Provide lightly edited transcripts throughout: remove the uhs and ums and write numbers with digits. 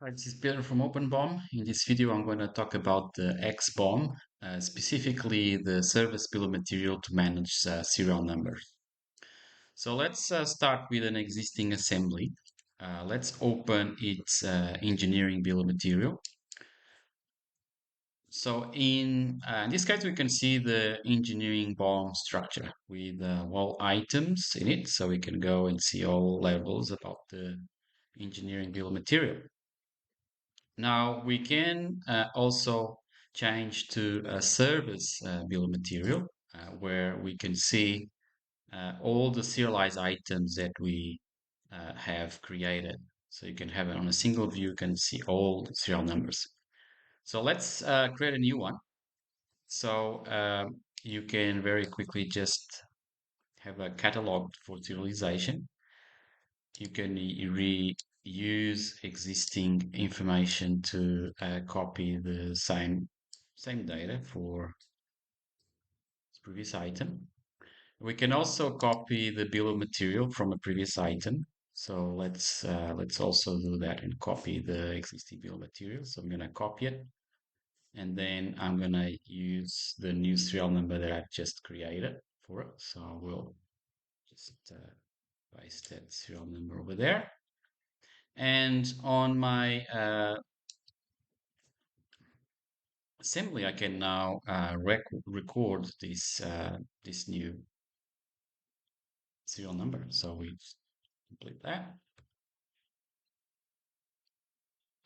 Hi, this is Peter from OpenBOM. In this video, I'm going to talk about the xBOM, specifically the service bill of material to manage serial numbers. So let's start with an existing assembly. Let's open its engineering bill of material. So in this case, we can see the engineering BOM structure with all items in it. So we can go and see all levels about the engineering bill of material. Now we can also change to a service bill of material where we can see all the serialized items that we have created. So you can have it on a single view, you can see all the serial numbers. So let's create a new one. So you can very quickly just have a catalog for serialization. You can reuse existing information to copy the same data for previous item. We can also copy the bill of material from a previous item. So let's also do that and copy the existing bill of material. So I'm gonna copy it, and then I'm gonna use the new serial number that I've just created for it. So I will just paste that serial number over there. And on my assembly, I can now record this new serial number. So we just complete that,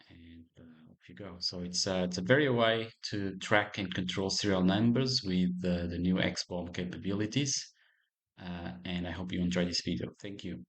and off you go. So it's a very way to track and control serial numbers with the new xBOM capabilities. And I hope you enjoy this video. Thank you.